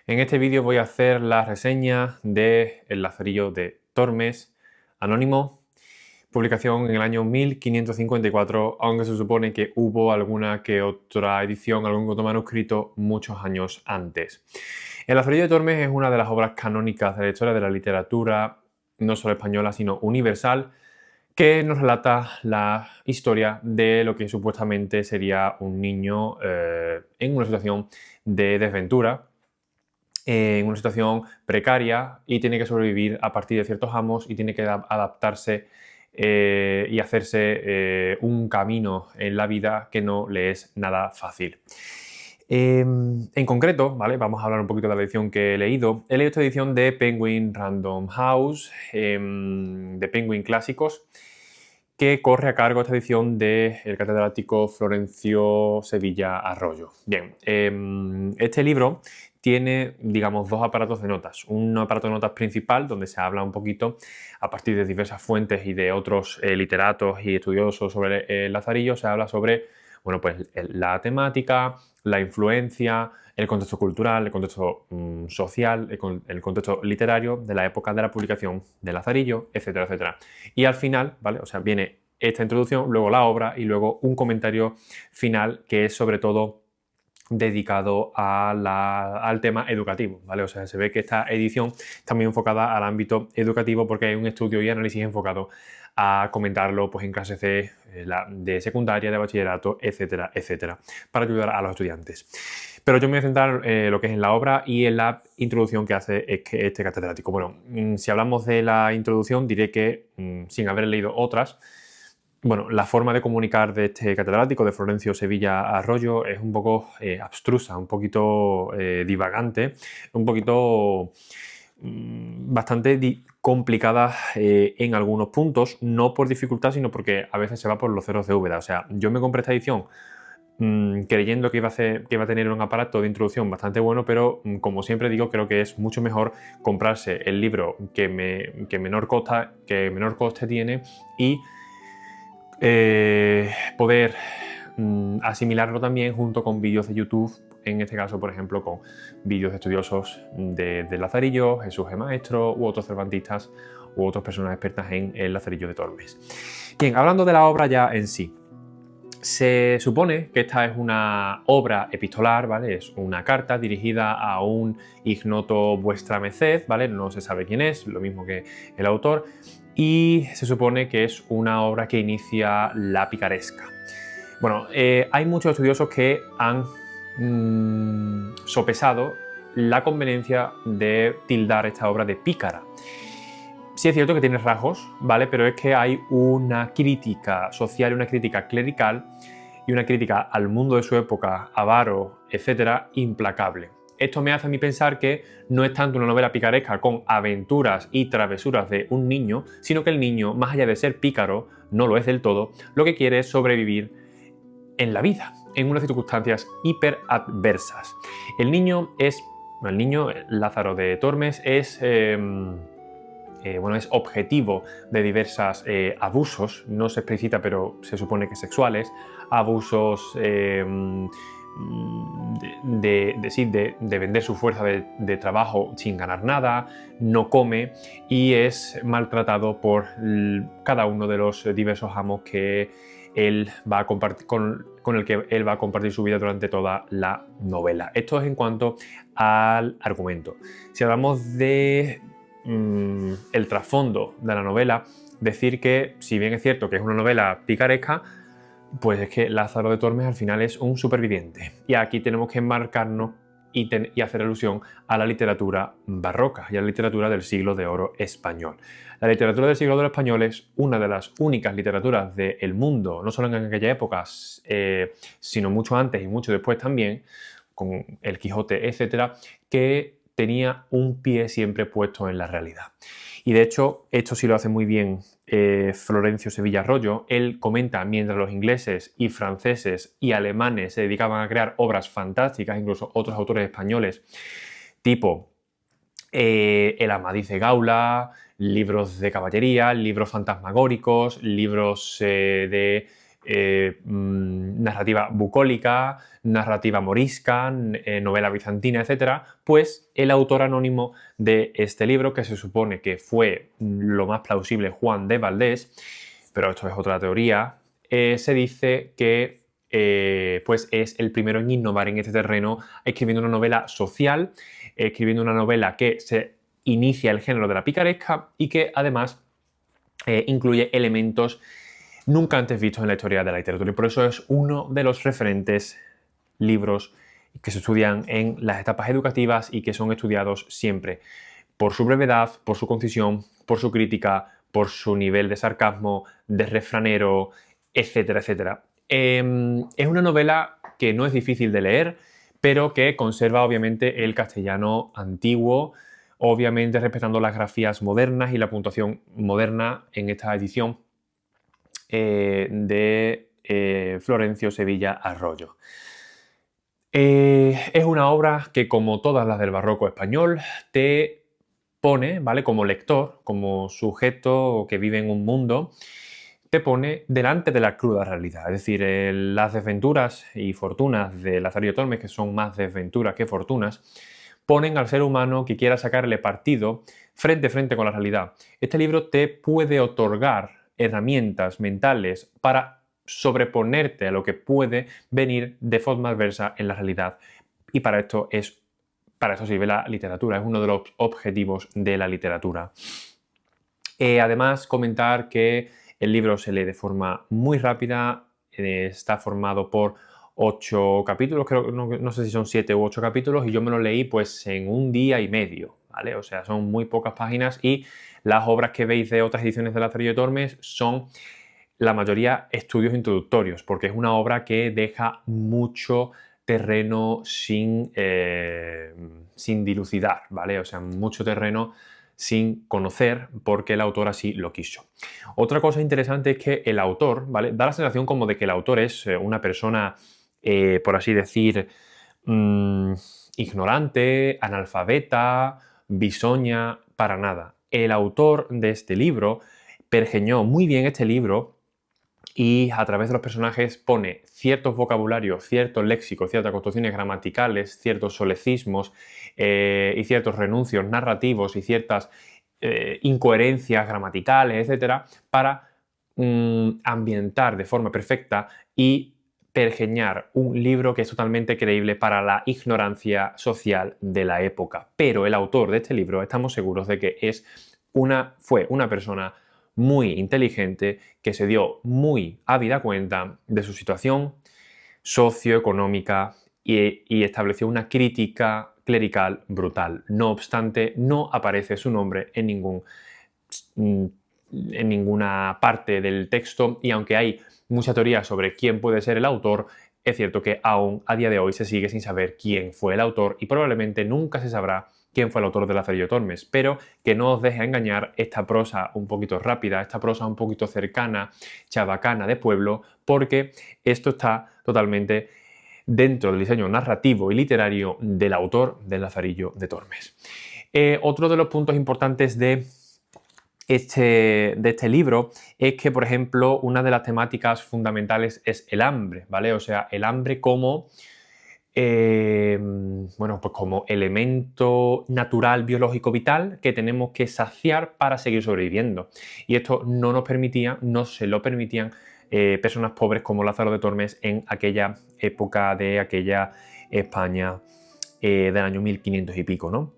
En este vídeo voy a hacer la reseña de El Lazarillo de Tormes, anónimo, publicación en el año 1554, aunque se supone que hubo alguna que otra edición, algún otro manuscrito muchos años antes. El Lazarillo de Tormes es una de las obras canónicas de la historia de la literatura, no solo española, sino universal, que nos relata la historia de lo que supuestamente sería un niño en una situación de desventura, en una situación precaria, y tiene que sobrevivir a partir de ciertos amos y tiene que adaptarse y hacerse un camino en la vida que no le es nada fácil. En concreto, ¿vale? Vamos a hablar un poquito de la edición que he leído. He leído esta edición de Penguin Random House, de Penguin Clásicos, que corre a cargo esta edición del catedrático Florencio Sevilla Arroyo. Bien, este libro tiene, digamos, dos aparatos de notas. Un aparato de notas principal, donde se habla un poquito, a partir de diversas fuentes y de otros literatos y estudiosos sobre el Lazarillo, se habla sobre, bueno, pues la temática, la influencia, el contexto cultural, el contexto social, el contexto literario de la época de la publicación de Lazarillo, etcétera, etcétera. Y al final, ¿vale? O sea, viene esta introducción, luego la obra y luego un comentario final que es sobre todo dedicado al tema educativo, ¿vale? O sea, se ve que esta edición está muy enfocada al ámbito educativo porque hay un estudio y análisis enfocado a comentarlo pues, en clases de secundaria, de bachillerato, etcétera, etcétera, para ayudar a los estudiantes. Pero yo me voy a centrar lo que es en la obra y en la introducción que hace este catedrático. Bueno, si hablamos de la introducción, diré que, sin haber leído otras, bueno, la forma de comunicar de este catedrático, de Florencio Sevilla Arroyo, es un poco abstrusa, un poquito divagante, un poquito bastante complicada en algunos puntos, no por dificultad, sino porque a veces se va por los ceros de Úbeda. O sea, yo me compré esta edición creyendo que iba a tener un aparato de introducción bastante bueno, pero como siempre digo, creo que es mucho mejor comprarse el libro que menor coste tiene y poder asimilarlo también junto con vídeos de YouTube, en este caso, por ejemplo, con vídeos de estudiosos de Lazarillo, Jesús G. Maestro u otros cervantistas u otras personas expertas en el Lazarillo de Tormes. Bien, hablando de la obra ya en sí. Se supone que esta es una obra epistolar, ¿vale? Es una carta dirigida a un ignoto vuestra merced, ¿vale? No se sabe quién es, lo mismo que el autor, y se supone que es una obra que inicia la picaresca. Bueno, hay muchos estudiosos que han sopesado la conveniencia de tildar esta obra de pícara. Sí es cierto que tiene rasgos, ¿vale? Pero es que hay una crítica social y una crítica clerical y una crítica al mundo de su época, avaro, etcétera, implacable. Esto me hace a mí pensar que no es tanto una novela picaresca con aventuras y travesuras de un niño, sino que el niño, más allá de ser pícaro, no lo es del todo, lo que quiere es sobrevivir en la vida, en unas circunstancias hiperadversas. El niño Lázaro de Tormes, es objetivo de diversos abusos, no se explicita, pero se supone que sexuales, abusos de vender su fuerza de trabajo sin ganar nada, no come y es maltratado por cada uno de los diversos amos que él va a compartir, con el que él va a compartir su vida durante toda la novela. Esto es en cuanto al argumento. Si hablamos de el trasfondo de la novela, decir que, si bien es cierto que es una novela picaresca, pues es que Lázaro de Tormes al final es un superviviente. Y aquí tenemos que enmarcarnos y hacer alusión a la literatura barroca y a la literatura del siglo de oro español. La literatura del siglo de oro español es una de las únicas literaturas del mundo, no solo en aquella época, sino mucho antes y mucho después también, con el Quijote, etcétera, que tenía un pie siempre puesto en la realidad. Y de hecho, esto sí lo hace muy bien Florencio Sevilla Arroyo. Él comenta, mientras los ingleses y franceses y alemanes se dedicaban a crear obras fantásticas, incluso otros autores españoles, tipo El Amadís de Gaula, libros de caballería, libros fantasmagóricos, libros de narrativa bucólica, narrativa morisca, novela bizantina, etc., pues el autor anónimo de este libro, que se supone que fue lo más plausible Juan de Valdés, pero esto es otra teoría, se dice que pues es el primero en innovar en este terreno, escribiendo una novela social, escribiendo una novela que se inicia el género de la picaresca y que además incluye elementos nunca antes vistos en la historia de la literatura, y por eso es uno de los referentes libros que se estudian en las etapas educativas y que son estudiados siempre por su brevedad, por su concisión, por su crítica, por su nivel de sarcasmo, de refranero, etcétera, etcétera. Es una novela que no es difícil de leer, pero que conserva obviamente el castellano antiguo, obviamente respetando las grafías modernas y la puntuación moderna en esta edición de Florencio Sevilla Arroyo. Es una obra que, como todas las del barroco español, te pone, ¿vale? Como lector, como sujeto que vive en un mundo, te pone delante de la cruda realidad. Es decir, las desventuras y fortunas de Lazarillo Tormes, que son más desventuras que fortunas, ponen al ser humano que quiera sacarle partido frente a frente con la realidad. Este libro te puede otorgar herramientas mentales para sobreponerte a lo que puede venir de forma adversa en la realidad. Y para esto sirve la literatura, es uno de los objetivos de la literatura. Además, comentar que el libro se lee de forma muy rápida, está formado por 8 capítulos, creo, no sé si son 7 u 8 capítulos, y yo me lo leí pues en un día y medio, ¿vale? O sea, son muy pocas páginas, y las obras que veis de otras ediciones de Lazarillo Tormes son la mayoría estudios introductorios, porque es una obra que deja mucho terreno sin dilucidar, ¿vale? O sea, mucho terreno sin conocer, porque el autor así lo quiso. Otra cosa interesante es que el autor, ¿vale? Da la sensación como de que el autor es una persona, por así decir, ignorante, analfabeta, bisoña, para nada. El autor de este libro pergeñó muy bien este libro y a través de los personajes pone ciertos vocabularios, ciertos léxicos, ciertas construcciones gramaticales, ciertos solecismos y ciertos renuncios narrativos y ciertas incoherencias gramaticales, etcétera, para ambientar de forma perfecta y pergeñar un libro que es totalmente creíble para la ignorancia social de la época. Pero el autor de este libro, estamos seguros de que fue una persona muy inteligente, que se dio muy ávida cuenta de su situación socioeconómica y estableció una crítica clerical brutal. No obstante, no aparece su nombre en ninguna parte del texto, y aunque hay mucha teoría sobre quién puede ser el autor, es cierto que aún a día de hoy se sigue sin saber quién fue el autor, y probablemente nunca se sabrá quién fue el autor de Lazarillo Tormes, pero que no os deje engañar esta prosa un poquito rápida, esta prosa un poquito cercana, chabacana de pueblo, porque esto está totalmente dentro del diseño narrativo y literario del autor de Lazarillo de Tormes. Otro de los puntos importantes de este libro es que, por ejemplo, una de las temáticas fundamentales es el hambre, ¿vale? O sea, el hambre como bueno, pues como elemento natural, biológico, vital que tenemos que saciar para seguir sobreviviendo. Y esto no se lo permitían personas pobres como Lázaro de Tormes en aquella época de aquella España del año 1500 y pico, ¿no?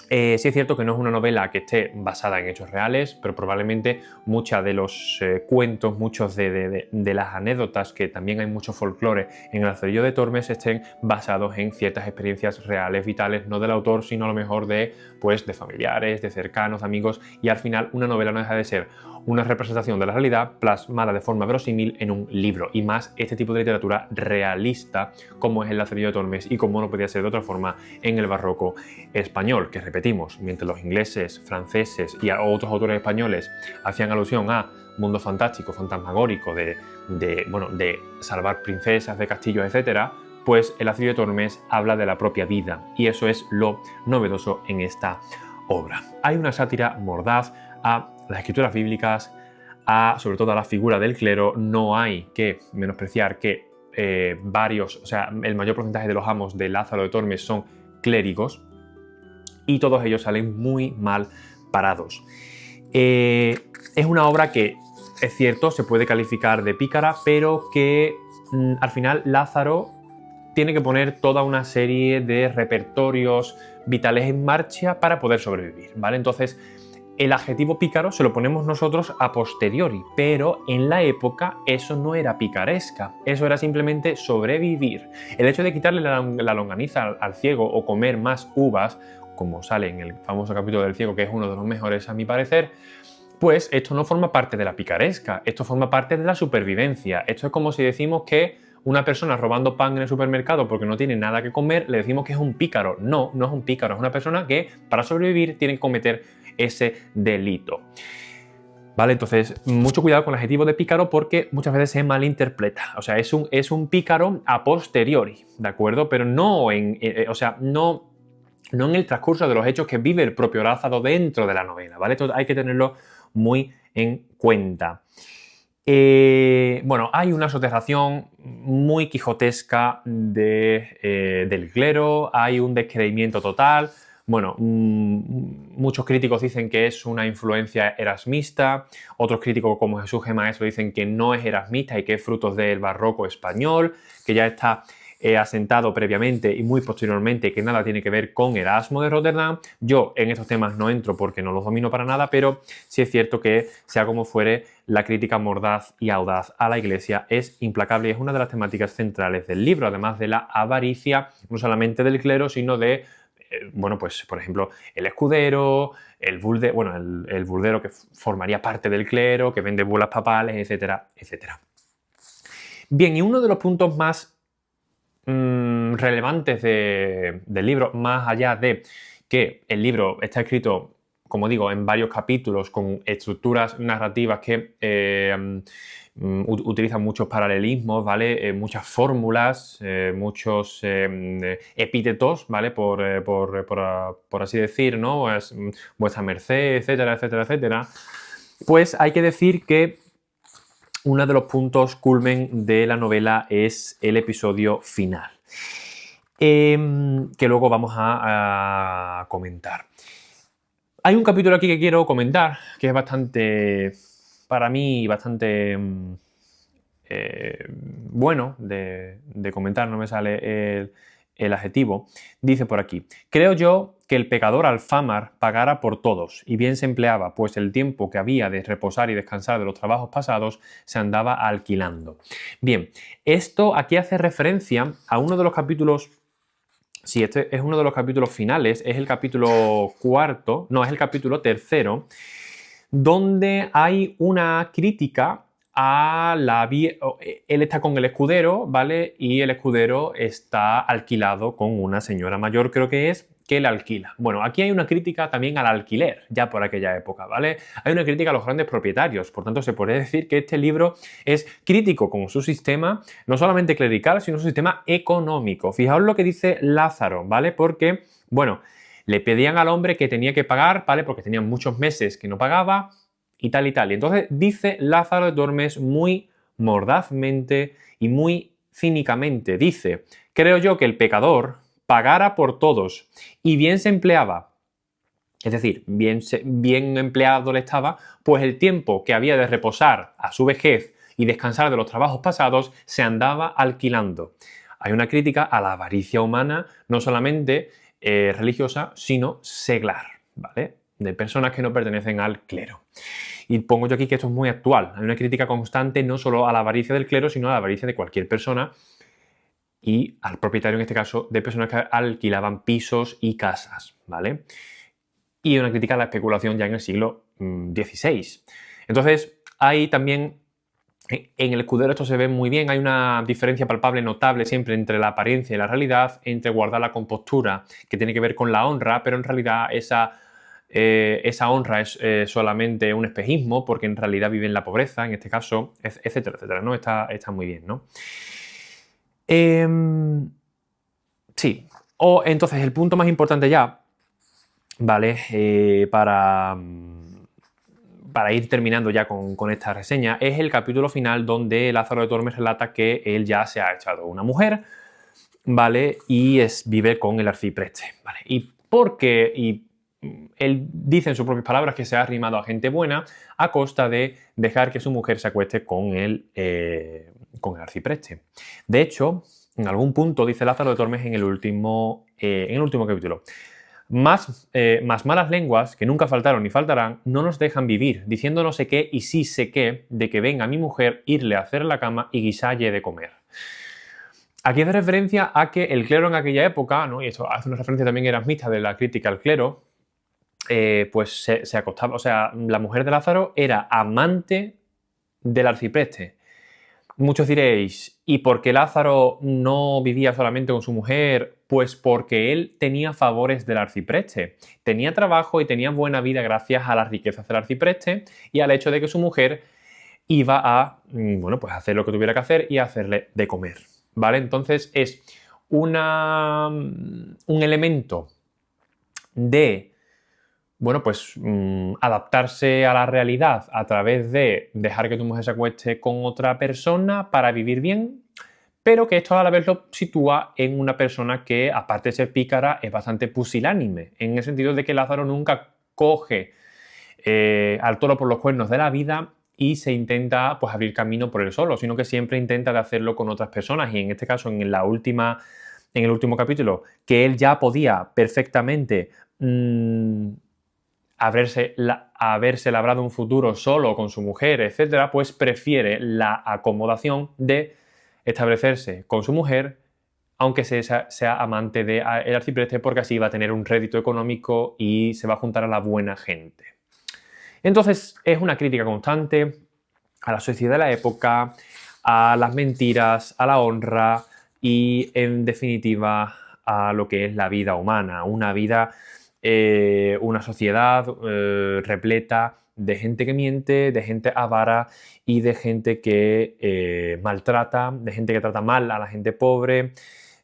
Sí es cierto que no es una novela que esté basada en hechos reales, pero probablemente muchos de los cuentos, muchos de las anécdotas, que también hay mucho folclore en el Lazarillo de Tormes, estén basados en ciertas experiencias reales, vitales, no del autor, sino a lo mejor de familiares, de cercanos, de amigos, y al final una novela no deja de ser una representación de la realidad plasmada de forma verosímil en un libro, y más este tipo de literatura realista como es el Lazarillo de Tormes, y como no podía ser de otra forma en el barroco español, que repetimos, mientras los ingleses, franceses y otros autores españoles hacían alusión a mundo fantástico, fantasmagórico, de salvar princesas de castillos, etc., pues el Lazarillo de Tormes habla de la propia vida, y eso es lo novedoso en esta obra. Hay una sátira mordaz a las escrituras bíblicas, sobre todo a la figura del clero. No hay que menospreciar que o sea, el mayor porcentaje de los amos de Lázaro de Tormes son clérigos y todos ellos salen muy mal parados. Es una obra que, es cierto, se puede calificar de pícara, pero que al final Lázaro tiene que poner toda una serie de repertorios vitales en marcha para poder sobrevivir, ¿vale? Entonces, el adjetivo pícaro se lo ponemos nosotros a posteriori, pero en la época eso no era picaresca, eso era simplemente sobrevivir. El hecho de quitarle la longaniza al ciego o comer más uvas, como sale en el famoso capítulo del ciego, que es uno de los mejores a mi parecer, pues esto no forma parte de la picaresca, esto forma parte de la supervivencia. Esto es como si decimos que una persona robando pan en el supermercado porque no tiene nada que comer, le decimos que es un pícaro. No, no es un pícaro, es una persona que para sobrevivir tiene que cometer ese delito. ¿Vale? Entonces, mucho cuidado con el adjetivo de pícaro porque muchas veces se malinterpreta. O sea, es un pícaro a posteriori, ¿de acuerdo? Pero no no en el transcurso de los hechos que vive el propio Lázaro dentro de la novela, ¿vale? Esto hay que tenerlo muy en cuenta. Bueno, hay una soterración muy quijotesca del clero, hay un descreimiento total. Bueno, muchos críticos dicen que es una influencia erasmista, otros críticos como Jesús G. Maestro dicen que no es erasmista y que es fruto del barroco español, que ya está asentado previamente y muy posteriormente, que nada tiene que ver con Erasmo de Rotterdam. Yo en estos temas no entro porque no los domino para nada, pero sí es cierto que, sea como fuere, la crítica mordaz y audaz a la Iglesia es implacable y es una de las temáticas centrales del libro, además de la avaricia, no solamente del clero, sino de bueno, pues por ejemplo, el escudero, el burdero que formaría parte del clero, que vende bulas papales, etcétera, etcétera. Bien, y uno de los puntos más relevantes del libro, más allá de que el libro está escrito, como digo, en varios capítulos con estructuras narrativas que utilizan muchos paralelismos, ¿vale? Muchas fórmulas, muchos epítetos, ¿vale? Por así decir, ¿no? Pues, vuestra merced, etcétera, etcétera, etcétera. Pues hay que decir que uno de los puntos culmen de la novela es el episodio final, que luego vamos a comentar. Hay un capítulo aquí que quiero comentar, que es bastante, para mí, bastante bueno de comentar, no me sale el adjetivo. Dice por aquí: creo yo que el pecador Alfamar pagara por todos, y bien se empleaba, pues el tiempo que había de reposar y descansar de los trabajos pasados se andaba alquilando. Bien, esto aquí hace referencia a uno de los capítulos. Sí, este es uno de los capítulos finales, es el capítulo cuarto, no, es el capítulo tercero, donde hay una crítica a él está con el escudero, ¿vale? Y el escudero está alquilado con una señora mayor, creo que es, que le alquila. Bueno, aquí hay una crítica también al alquiler, ya por aquella época, ¿vale? Hay una crítica a los grandes propietarios, por tanto se podría decir que este libro es crítico con su sistema, no solamente clerical, sino su sistema económico. Fijaos lo que dice Lázaro, ¿vale? Porque, bueno, le pedían al hombre que tenía que pagar, ¿vale? Porque tenían muchos meses que no pagaba y tal y tal. Y entonces dice Lázaro de Tormes muy mordazmente y muy cínicamente, dice: creo yo que el pecador pagara por todos y bien se empleaba, es decir, bien empleado le estaba, pues el tiempo que había de reposar a su vejez y descansar de los trabajos pasados se andaba alquilando. Hay una crítica a la avaricia humana, no solamente religiosa, sino seglar, ¿vale? De personas que no pertenecen al clero. Y pongo yo aquí que esto es muy actual. Hay una crítica constante no solo a la avaricia del clero, sino a la avaricia de cualquier persona y al propietario, en este caso, de personas que alquilaban pisos y casas, ¿vale? Y una crítica a la especulación ya en el siglo XVI. Entonces, hay también, en el escudero esto se ve muy bien, hay una diferencia palpable, notable siempre entre la apariencia y la realidad, entre guardar la compostura, que tiene que ver con la honra, pero en realidad esa honra es solamente un espejismo, porque en realidad vive en la pobreza, en este caso, etcétera, etcétera, ¿no? Está muy bien, ¿no? Sí. Entonces, el punto más importante ya, ¿vale? para ir terminando ya con esta reseña, es el capítulo final donde Lázaro de Tormes relata que él ya se ha echado una mujer, ¿vale? Y vive con el arcipreste, ¿vale? Y él dice en sus propias palabras que se ha arrimado a gente buena a costa de dejar que su mujer se acueste con el arcipreste. De hecho, en algún punto dice Lázaro de Tormes en el último capítulo: más malas lenguas, que nunca faltaron ni faltarán, no nos dejan vivir, diciendo no sé qué y sí sé qué, de que venga mi mujer, irle a hacer la cama y guisalle de comer. Aquí hace referencia a que el clero en aquella época, ¿no? Y esto hace una referencia también erasmista de la crítica al clero, pues se acostaba, o sea, la mujer de Lázaro era amante del arcipreste. Muchos diréis, ¿y por qué Lázaro no vivía solamente con su mujer? Pues porque él tenía favores del arcipreste. Tenía trabajo y tenía buena vida gracias a las riquezas del arcipreste y al hecho de que su mujer iba a, bueno, pues hacer lo que tuviera que hacer y hacerle de comer, ¿vale? Entonces es un elemento de, bueno, pues adaptarse a la realidad a través de dejar que tu mujer se acueste con otra persona para vivir bien, pero que esto a la vez lo sitúa en una persona que, aparte de ser pícara, es bastante pusilánime, en el sentido de que Lázaro nunca coge al toro por los cuernos de la vida y se intenta, pues, abrir camino por él solo, sino que siempre intenta de hacerlo con otras personas. Y en este caso, en el último capítulo, que él ya podía perfectamente haberse labrado un futuro solo con su mujer, etcétera, pues prefiere la acomodación de establecerse con su mujer, aunque sea amante del arcipreste, porque así va a tener un rédito económico y se va a juntar a la buena gente. Entonces es una crítica constante a la sociedad de la época, a las mentiras, a la honra y, en definitiva, a lo que es la vida humana. Una sociedad repleta de gente que miente, de gente avara y de gente que maltrata, de gente que trata mal a la gente pobre,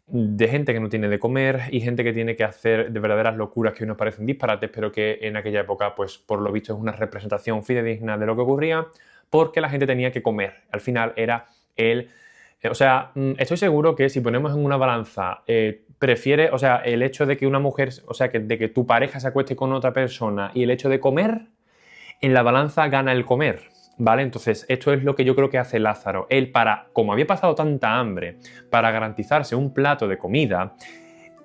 de gente que no tiene de comer y gente que tiene que hacer de verdaderas locuras que hoy nos parecen disparates, pero que en aquella época, pues por lo visto, es una representación fidedigna de lo que ocurría, porque la gente tenía que comer. Al final era estoy seguro que si ponemos en una balanza, prefiere, o sea, el hecho de que una mujer, o sea, de que tu pareja se acueste con otra persona y el hecho de comer, en la balanza gana el comer, ¿vale? Entonces, esto es lo que yo creo que hace Lázaro. Él, como había pasado tanta hambre, para garantizarse un plato de comida,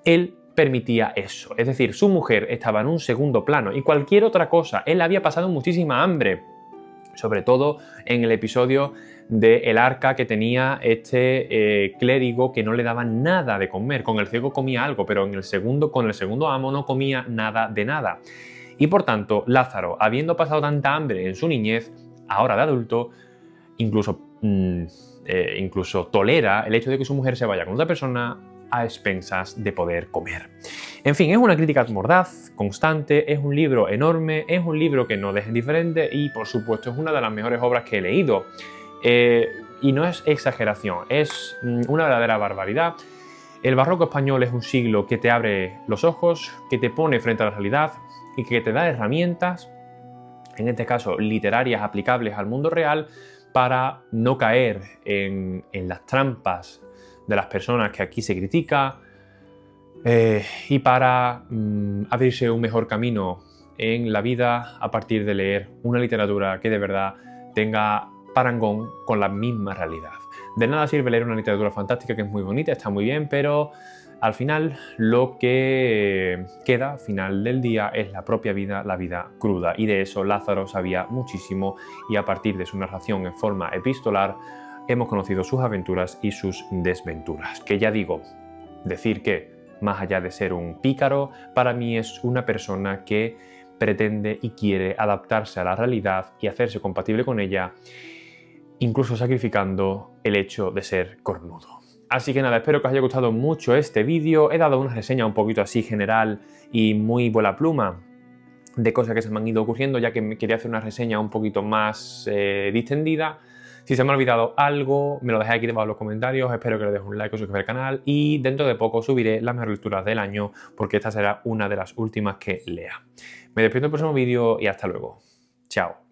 él permitía eso. Es decir, su mujer estaba en un segundo plano y cualquier otra cosa. Él había pasado muchísima hambre, sobre todo en el episodio del arca que tenía este clérigo que no le daba nada de comer. Con el ciego comía algo, pero con el segundo amo no comía nada de nada. Y por tanto, Lázaro, habiendo pasado tanta hambre en su niñez, ahora de adulto, incluso tolera el hecho de que su mujer se vaya con otra persona a expensas de poder comer. En fin, es una crítica mordaz, constante, es un libro enorme, es un libro que no deja indiferente y, por supuesto, es una de las mejores obras que he leído. Y no es exageración, es una verdadera barbaridad. El barroco español es un siglo que te abre los ojos, que te pone frente a la realidad y que te da herramientas, en este caso literarias aplicables al mundo real, para no caer en las trampas de las personas que aquí se critica y para abrirse un mejor camino en la vida a partir de leer una literatura que de verdad tenga parangón con la misma realidad. De nada sirve leer una literatura fantástica que es muy bonita, está muy bien, pero al final lo que queda al final del día es la propia vida, la vida cruda. Y de eso Lázaro sabía muchísimo y a partir de su narración en forma epistolar hemos conocido sus aventuras y sus desventuras. Que ya digo, decir que, más allá de ser un pícaro, para mí es una persona que pretende y quiere adaptarse a la realidad y hacerse compatible con ella, incluso sacrificando el hecho de ser cornudo. Así que nada, espero que os haya gustado mucho este vídeo. He dado una reseña un poquito así general y muy vuela pluma de cosas que se me han ido ocurriendo, ya que me quería hacer una reseña un poquito más distendida. Si se me ha olvidado algo, me lo dejéis aquí debajo en los comentarios. Espero que le dejéis un like o suscribir al canal. Y dentro de poco subiré las mejores lecturas del año, porque esta será una de las últimas que lea. Me despido en el próximo vídeo y hasta luego. Chao.